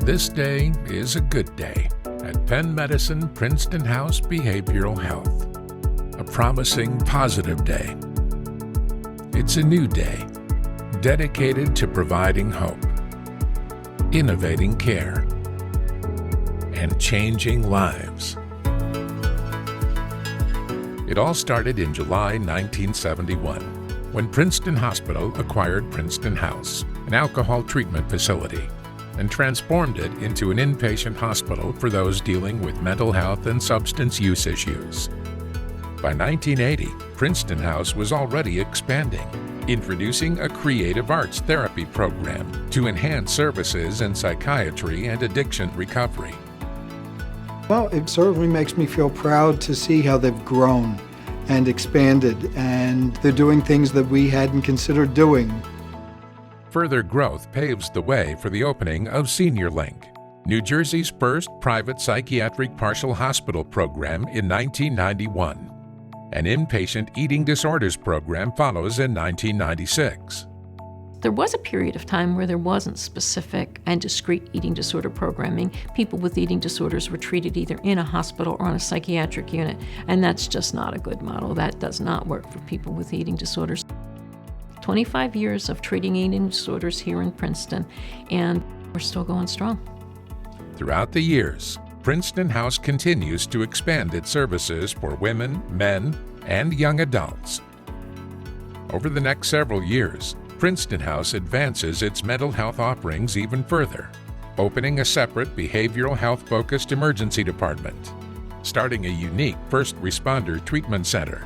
This day is a good day at Penn Medicine Princeton House Behavioral Health. A promising, positive day. It's a new day, dedicated to providing hope, innovating care, and changing lives. It all started in July 1971, when Princeton Hospital acquired Princeton House, an alcohol treatment facility, and transformed it into an inpatient hospital for those dealing with mental health and substance use issues. By 1980, Princeton House was already expanding, introducing a creative arts therapy program to enhance services in psychiatry and addiction recovery. Well, it certainly makes me feel proud to see how they've grown and expanded, and they're doing things that we hadn't considered doing. Further growth paves the way for the opening of Senior Link, New Jersey's first private psychiatric partial hospital program in 1991. An inpatient eating disorders program follows in 1996. There was a period of time where there wasn't specific and discrete eating disorder programming. People with eating disorders were treated either in a hospital or on a psychiatric unit, and that's just not a good model. That does not work for people with eating disorders. 25 years of treating eating disorders here in Princeton, and we're still going strong. Throughout the years, Princeton House continues to expand its services for women, men, and young adults. Over the next several years, Princeton House advances its mental health offerings even further, opening a separate behavioral health-focused emergency department, starting a unique first responder treatment center,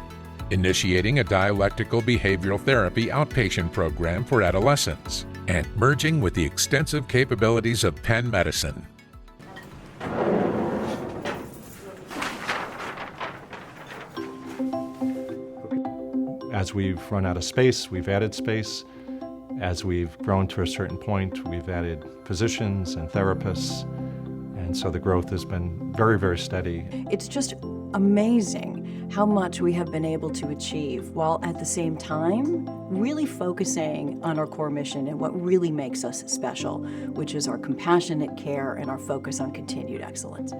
initiating a dialectical behavioral therapy outpatient program for adolescents, and merging with the extensive capabilities of Penn Medicine. As we've run out of space, we've added space. As we've grown to a certain point, we've added physicians and therapists. And so the growth has been very, very steady. It's just amazing how much we have been able to achieve while at the same time really focusing on our core mission and what really makes us special, which is our compassionate care and our focus on continued excellence.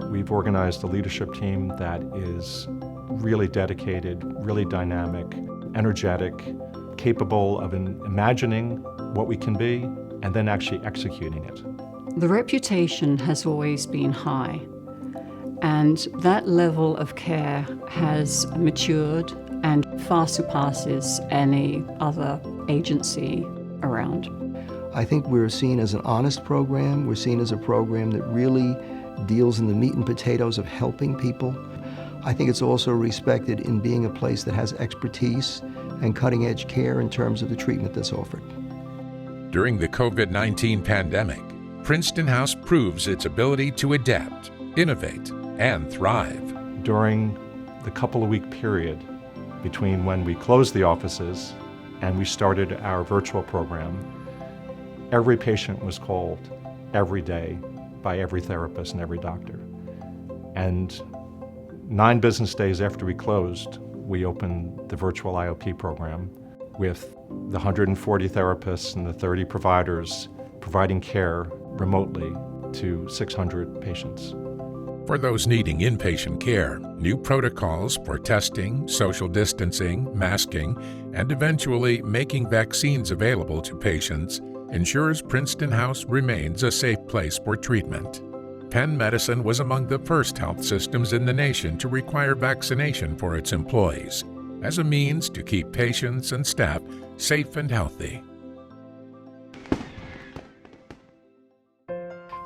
We've organized a leadership team that is really dedicated, really dynamic, energetic, capable of imagining what we can be and then actually executing it. The reputation has always been high, and that level of care has matured and far surpasses any other agency around. I think we're seen as an honest program. We're seen as a program that really deals in the meat and potatoes of helping people. I think it's also respected in being a place that has expertise and cutting-edge care in terms of the treatment that's offered. During the COVID-19 pandemic, Princeton House proves its ability to adapt, innovate, and thrive. During the couple-of-week period between when we closed the offices and we started our virtual program, every patient was called every day by every therapist and every doctor. And 9 business days after we closed, we opened the virtual IOP program with the 140 therapists and the 30 providers providing care remotely to 600 patients. For those needing inpatient care, new protocols for testing, social distancing, masking, and eventually making vaccines available to patients ensures Princeton House remains a safe place for treatment. Penn Medicine was among the first health systems in the nation to require vaccination for its employees as a means to keep patients and staff safe and healthy.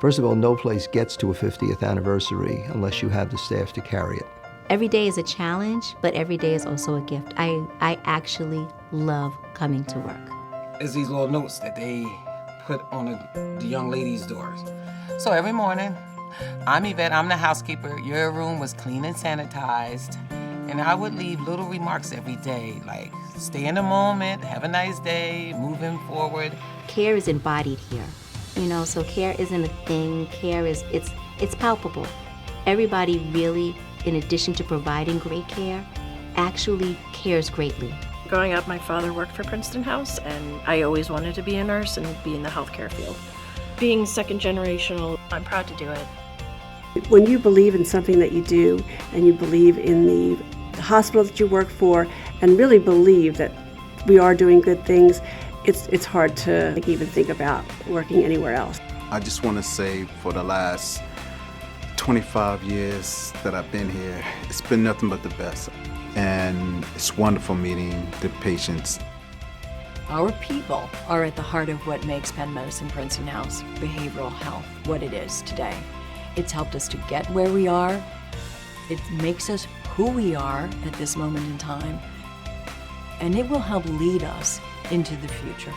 First of all, no place gets to a 50th anniversary unless you have the staff to carry it. Every day is a challenge, but every day is also a gift. I actually love coming to work. It's these little notes that they put on the young ladies' doors. So every morning, I'm Yvette, I'm the housekeeper. Your room was clean and sanitized. And I would leave little remarks every day, like stay in the moment, have a nice day, moving forward. Care is embodied here. So care isn't a thing. Care is, it's palpable. Everybody really, in addition to providing great care, actually cares greatly. Growing up, my father worked for Princeton House, and I always wanted to be a nurse and be in the healthcare field. Being second generational, I'm proud to do it. When you believe in something that you do, and you believe in the hospital that you work for, and really believe that we are doing good things, it's hard to even think about working anywhere else. I just want to say for the last 25 years that I've been here, it's been nothing but the best. And it's wonderful meeting the patients. Our people are at the heart of what makes Penn Medicine Princeton House behavioral health what it is today. It's helped us to get where we are. It makes us who we are at this moment in time. And it will help lead us into the future.